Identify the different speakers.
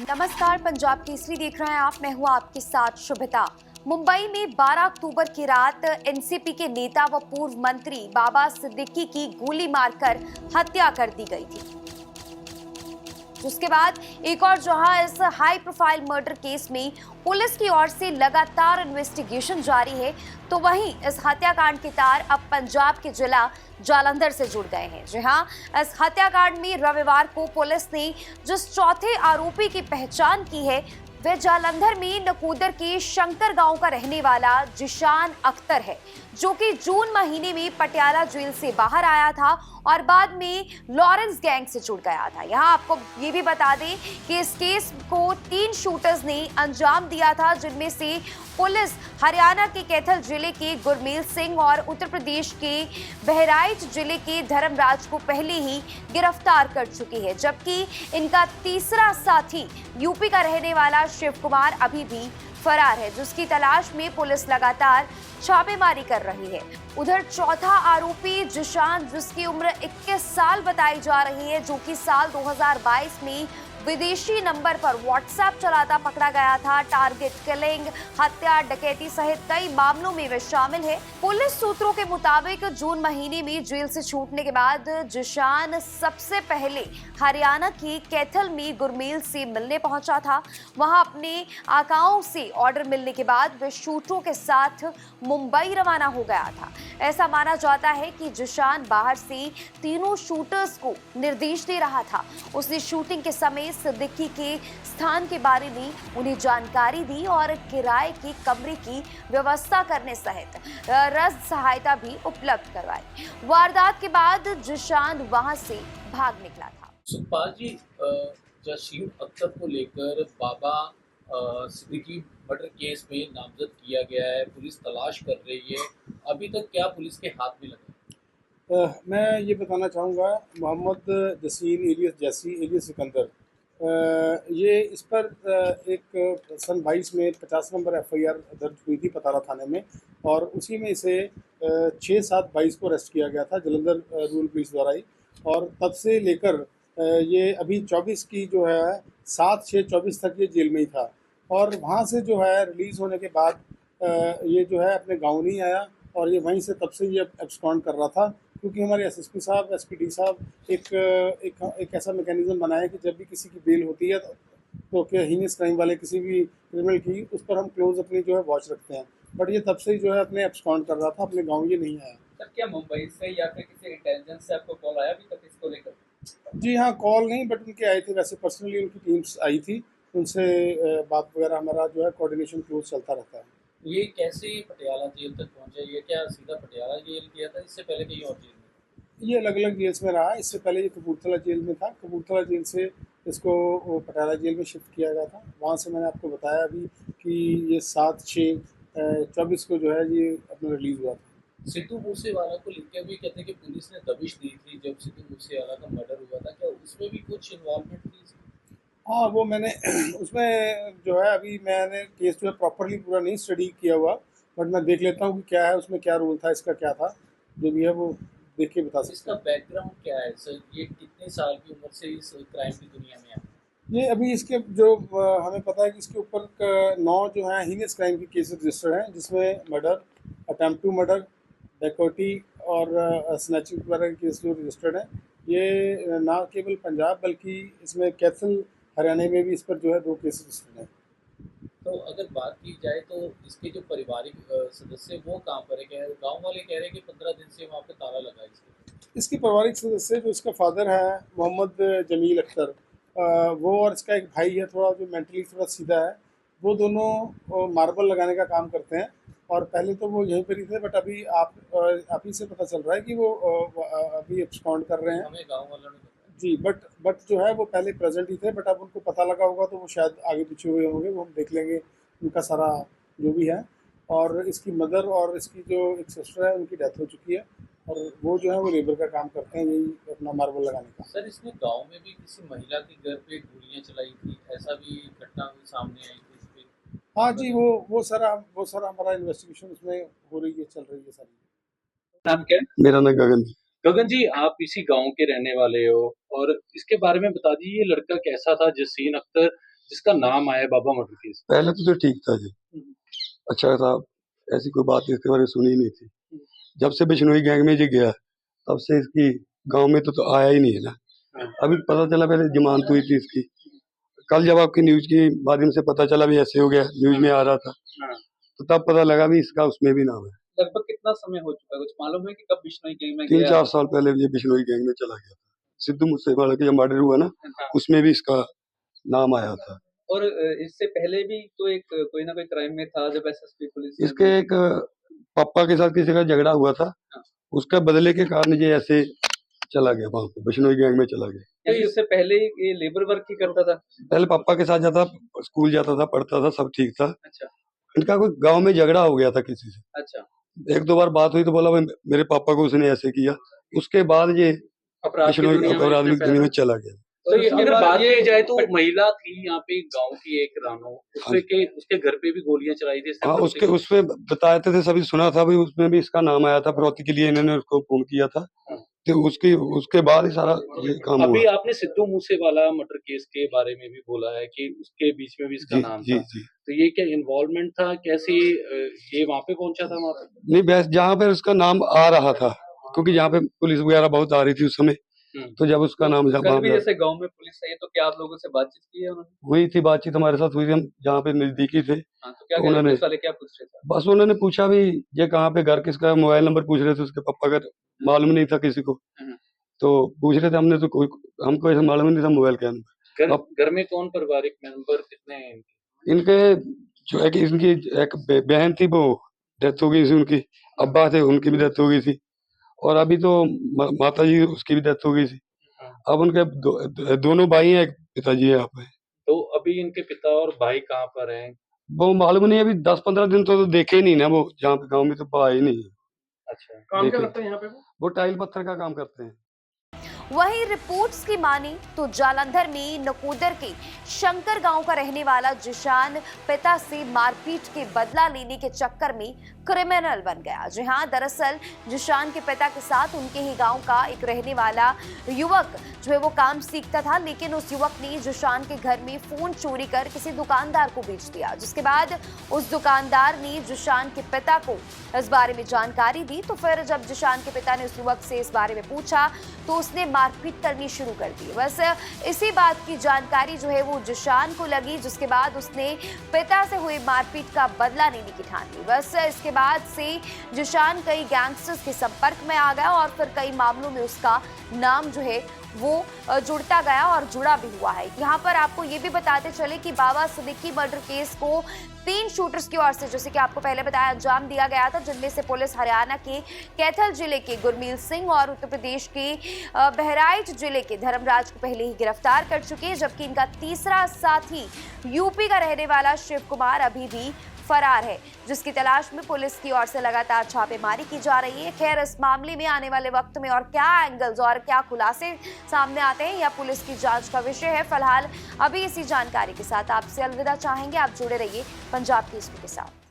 Speaker 1: नमस्कार, पंजाब केसरी देख रहे हैं आप। मैं हूं आपके साथ शुभिता। मुंबई में 12 अक्टूबर की रात एनसीपी के नेता व पूर्व मंत्री बाबा सिद्दीकी की गोली मारकर हत्या कर दी गई थी, जिसके बाद एक और जहां इस हाई प्रोफाइल मर्डर केस में पुलिस की ओर से लगातार इन्वेस्टिगेशन जारी है, तो वहीं इस हत्याकांड के तार अब पंजाब के जिला जालंधर से जुड़ गए हैं। जी हां, इस हत्याकांड में रविवार को पुलिस ने जिस चौथे आरोपी की पहचान की है, वह जालंधर में नकोदर के शंकर गांव का रहने वाला जिशान अख्तर है, जो कि जून महीने में पटियाला जेल से बाहर आया था और बाद में लॉरेंस गैंग से जुड़ गया था। यहाँ आपको ये भी बता दें कि इस केस को 3 शूटर्स ने अंजाम दिया था, जिनमें से पुलिस हरियाणा के कैथल जिले के गुरमेल सिंह और उत्तर प्रदेश के बहराइच जिले के धर्मराज को पहले ही गिरफ्तार कर चुकी है, जबकि इनका तीसरा साथी यूपी का रहने वाला शिव कुमार अभी भी फरार है, जिसकी तलाश में पुलिस लगातार छापेमारी कर रही है। उधर चौथा आरोपी जिशान, जिसकी उम्र 21 साल बताई जा रही है, जो कि साल 2022 में विदेशी नंबर पर व्हाट्सएप चलाता पकड़ा गया था। टारगेट किलिंग, हत्या, डकैती सहित कई मामलों में वे शामिल है। पुलिस सूत्रों के मुताबिक जून महीने में जेल से छूटने के बाद जिशान सबसे पहले हरियाणा के कैथल में गुरमेल से मिलने पहुंचा था। वहां अपने आकाओं से ऑर्डर मिलने के बाद वे शूटरों के साथ मुंबई रवाना हो गया था। ऐसा माना जाता है कि जिशान बाहर से तीनों शूटर्स को निर्देश दे रहा था। उसने शूटिंग के समय सिद्दीकी के स्थान के बारे में उन्हें जानकारी दी और किराए के कमरे की व्यवस्था करने सहित रसद सहायता भी उपलब्ध करवाई। वारदात के बाद जिशान वहां से भाग निकला था।
Speaker 2: सुखपाल जी, जसीम अख्तर को लेकर बाबा सिद्दीकी मर्डर केस में नामजद किया गया है। पुलिस तलाश कर रही है। अभी तक क्या पुलिस के हाथ में लगा?
Speaker 3: मैं ये बताना चाहूँगा, मोहम्मद जसीन एलियस जैसी एलियस सिकंदर, ये इस पर एक सन 22 में 50 नंबर एफआईआर दर्ज हुई थी पतारा थाने में, और उसी में इसे 6/7/22 को अरेस्ट किया गया था जलंधर रूरल पुलिस द्वारा ही। और तब से लेकर ये अभी 24 की जो है 7/6/24 तक ये जेल में ही था, और वहाँ से जो है रिलीज़ होने के बाद ये जो है अपने गाँव नहीं आया, और ये वहीं से तब से ये एब्सकॉन्ड कर रहा था, क्योंकि हमारे एसएसपी साहब, एसपीडी साहब एक ऐसा मैकेनिज्म बनाया कि जब भी किसी की बेल होती है तो क्या हीनियस क्राइम वाले किसी भी क्रिमिनल की, उस पर हम क्लोज अपनी जो है वॉच रखते हैं। बट ये तब से ही जो है अपने एब्सकॉन्ड कर रहा था, अपने गाँव ये नहीं आया।
Speaker 2: सर, क्या मुंबई से या फिर किसी इंटेलिजेंस से आपको कॉल आया अभी तक इसको लेकर?
Speaker 3: जी हाँ, कॉल नहीं, बट उनके आए थे, वैसे पर्सनली उनकी टीम्स आई थी, उनसे बात वगैरह हमारा जो है कोऑर्डिनेशन क्लोज चलता रहता है।
Speaker 2: ये कैसे पटियाला जेल तक पहुंचे? ये क्या सीधा पटियाला जेल किया था, इससे पहले कहीं और जेल में?
Speaker 3: ये अलग अलग जेल्स में रहा। इससे पहले ये कपूरथला जेल में था, कपूरथला जेल से इसको पटियाला जेल में शिफ्ट किया गया था। वहाँ से मैंने आपको बताया अभी कि ये 7/6/24 को जो है ये अपना रिलीज़ हुआ था।
Speaker 2: सिद्धू मूसेवाला को लेकर भी कहते हैं कि पुलिस ने दबिश दी थी जब सिद्धू मूसेवाला का मर्डर हुआ था। क्या उसमें भी कुछ इन्वॉल्वमेंट थी इसकी?
Speaker 3: हाँ, वो मैंने उसमें जो है अभी मैंने केस जो है प्रॉपरली पूरा नहीं स्टडी किया हुआ, बट मैं देख लेता हूँ कि क्या है उसमें, क्या रोल था इसका, क्या था, जो भी है वो देख के बता सकता
Speaker 2: इसका
Speaker 3: हूँ।
Speaker 2: बैकग्राउंड क्या है सर? ये कितने साल की उम्र से इस क्राइम की दुनिया में है?
Speaker 3: ये अभी इसके जो हमें पता है कि इसके ऊपर 9 जो है हीनियस क्राइम के केसेस रजिस्टर्ड हैं, जिसमें मर्डर, अटेम्प्ट टू मर्डर, डकैती और स्नैचिंग वगैरह के केस जो रजिस्टर्ड हैं। ये ना केवल पंजाब बल्कि इसमें कैथल हरियाणा में भी इस पर जो है 2 केसेस रजिस्टर्ड हैं।
Speaker 2: तो अगर बात की जाए तो इसके जो पारिवारिक सदस्य वो कहाँ पर है? क्या गाँव वाले कह रहे हैं कि 15 दिन से वहाँ पे ताला लगा है इसके?
Speaker 3: इसके पारिवारिक सदस्य जो इसका फादर है मोहम्मद जमील अख्तर, वो और इसका एक भाई है थोड़ा, जो मेंटली थोड़ा सीधा है, वो दोनों मार्बल लगाने का काम करते हैं। और पहले तो वो यहीं पर ही थे, बट अभी आप ही से पता चल रहा है कि वो अभी एब्सकॉन्ड कर रहे हैं।
Speaker 2: हमें गाँव वालों ने बताया।
Speaker 3: जी, बट जो है वो पहले प्रेजेंट ही थे, बट अब उनको पता लगा होगा तो वो शायद आगे पीछे हुए होंगे, वो हम देख लेंगे उनका सारा जो भी है। और इसकी मदर और इसकी जो एक सिस्टर है उनकी डेथ हो चुकी है, और वो जो है वो लेबर का काम करते हैं, यही अपना मार्बल लगाने का।
Speaker 2: सर, इसमें गांव में भी किसी महिला के घर पे गोलियां चलाई थी, ऐसा भी घटना सामने आई थी इस पे?
Speaker 3: हाँ जी, वो सारा हमारा इन्वेस्टिगेशन उसमें हो रही है, चल रही है सारी।
Speaker 2: नाम क्या है?
Speaker 4: मेरा नाम गगन।
Speaker 2: गगन जी, आप इसी गांव के रहने वाले हो और इसके बारे में बता दीजिए, ये लड़का कैसा था जसीन अख्तर, जिसका नाम आया बाबा मर्डर केस?
Speaker 4: पहले तो ठीक था जी, अच्छा था, ऐसी कोई बात इसके बारे में सुनी नहीं थी। जब से बिश्नोई गैंग में जी गया तब से इसकी गांव में तो आया ही नहीं है ना। अभी पता चला, पहले जमानत हुई थी इसकी, कल जब आपकी न्यूज के माध्यम से पता चला भी ऐसे हो गया, न्यूज में आ रहा था, तो तब पता लगा भी इसका उसमें भी नाम है।
Speaker 2: लगभग कितना समय हो चुका है, कुछ मालूम है कि कब बिश्नोई गैंग में
Speaker 4: 3-4 साल पहले ये बिश्नोई गैंग में चला गया था। सिद्धू मूसेवाला का जब मर्डर हुआ ना, उसमें भी इसका नाम आया था।
Speaker 2: और इससे पहले भी तो एक कोई ना कोई क्राइम में था, जब एसएसपी पुलिस
Speaker 4: इसके एक पापा के साथ किसी का झगड़ा हुआ था, उसका बदले के कारण ये ऐसे चला गया, वहां पे बिश्नोई गैंग में चला गया।
Speaker 2: तो इससे पहले ये लेबर वर्क ही करता था?
Speaker 4: पहले पापा के साथ जाता, स्कूल जाता था, पढ़ता था, सब ठीक था।
Speaker 2: अच्छा
Speaker 4: इनका कोई गांव में झगड़ा हो गया था किसी से।
Speaker 2: अच्छा।
Speaker 4: 1-2 बार बात हुई तो बोला भाई मेरे पापा को उसने ऐसे किया, उसके बाद ये
Speaker 2: अपराध की
Speaker 4: दुनिया में चला गया।
Speaker 2: तो ये अगर बात की जाए तो महिला थी यहाँ पे गांव की एक रानो, उसके घर पे भी गोलियां चलाई थी।
Speaker 4: हाँ, उसपे बताए थे, सभी सुना था भी, उसमें भी इसका नाम आया था, फिरौती के लिए इन्होंने उसको फोन किया था, तो उसके बाद ही सारा ये काम
Speaker 2: अभी
Speaker 4: हुआ।
Speaker 2: आपने सिद्धू मूसेवाला मर्डर केस के बारे में भी बोला है कि उसके बीच में भी इसका नाम था, तो ये क्या इन्वॉल्वमेंट था, कैसे ये वहाँ पे पहुंचा था? वहाँ पे
Speaker 4: नहीं, बस जहाँ पे उसका नाम आ रहा था, क्योंकि यहाँ पे पुलिस वगैरह बहुत आ रही थी उस समय, तो जब उसका नाम
Speaker 2: कल भी जैसे गांव में पुलिस आई, तो क्या आप लोगों से बातचीत की है उन्होंने?
Speaker 4: हुई थी, बातचीत हमारे साथ हुई थी, हम जहाँ पे नजदीकी थे।
Speaker 2: हाँ, तो क्या
Speaker 4: तो उन्होंने
Speaker 2: पुलिस वाले क्या पूछ रहे थे?
Speaker 4: बस उन्होंने पूछा भी ये कहाँ पे घर किसका, मोबाइल नंबर पूछ रहे थे, उसके पापा का मालूम नहीं था किसी को, तो पूछ रहे थे, हमने तो हमको ऐसा मालूम नहीं था मोबाइल का नंबर।
Speaker 2: घर में कौन पारिवारिक मेंबर कितने हैं
Speaker 4: इनके? जो है कि इनकी एक बहन थी, वो डेथ हो गई थी, उनकी अब्बा थे, उनकी भी डेथ हो गई थी, और अभी तो माता जी उसकी भी डेथ हो गई थी। अब उनके दोनों भाई हैं, एक पिताजी है यहाँ पे।
Speaker 2: तो अभी इनके पिता और भाई कहाँ पर हैं?
Speaker 4: वो मालूम नहीं, अभी 10-15 दिन तो देखे ही नहीं ना, वो जहाँ पे गाँव में तो आए ही नहीं।
Speaker 2: अच्छा, काम क्या करते हैं यहाँ पे?
Speaker 4: वो टाइल पत्थर का काम करते हैं।
Speaker 1: वहीं रिपोर्ट्स की माने तो जालंधर में नकोदर के शंकर गांव का रहने वाला जिशान पिता से मारपीट के बदला लेने के चक्कर में क्रिमिनल बन गया। जी हां, दरअसल जिशान के पिता के साथ उनके ही गांव का एक रहने वाला युवक जो है वो काम सीखता था, लेकिन उस युवक ने जिशान के घर में फोन चोरी कर किसी दुकानदार को बेच दिया, जिसके बाद उस दुकानदार ने जिशान के पिता को इस बारे में जानकारी दी। तो फिर जब जिशान के पिता ने उस युवक से इस बारे में पूछा तो उसने मारपीट करनी शुरू कर दी। बस इसी बात की जानकारी जो है वो जिशान को लगी, जिसके बाद उसने पिता से हुई मारपीट का बदला लेने की ठान ली। बस इसके बाद से जिशान कई गैंगस्टर्स के संपर्क में आ गया और फिर कई मामलों में उसका नाम जो है वो जुड़ता गया और जुड़ा भी हुआ है। यहाँ पर आपको ये भी बताते चले कि बाबा सिद्दीकी मर्डर केस को 3 शूटर्स की ओर से, जैसे कि आपको पहले बताया, अंजाम दिया गया था, जिनमें से पुलिस हरियाणा के कैथल जिले के गुरमीत सिंह और उत्तर प्रदेश के बहराइच जिले के धर्मराज को पहले ही गिरफ्तार कर चुके हैं, जबकि इनका तीसरा साथी यूपी का रहने वाला शिव कुमार अभी भी फरार है, जिसकी तलाश में पुलिस की ओर से लगातार छापेमारी की जा रही है। खैर, इस मामले में आने वाले वक्त में और क्या एंगल्स और क्या खुलासे सामने आते हैं, या पुलिस की जांच का विषय है। फिलहाल अभी इसी जानकारी के साथ आपसे अलविदा चाहेंगे। आप जुड़े रहिए पंजाब केसरी के साथ।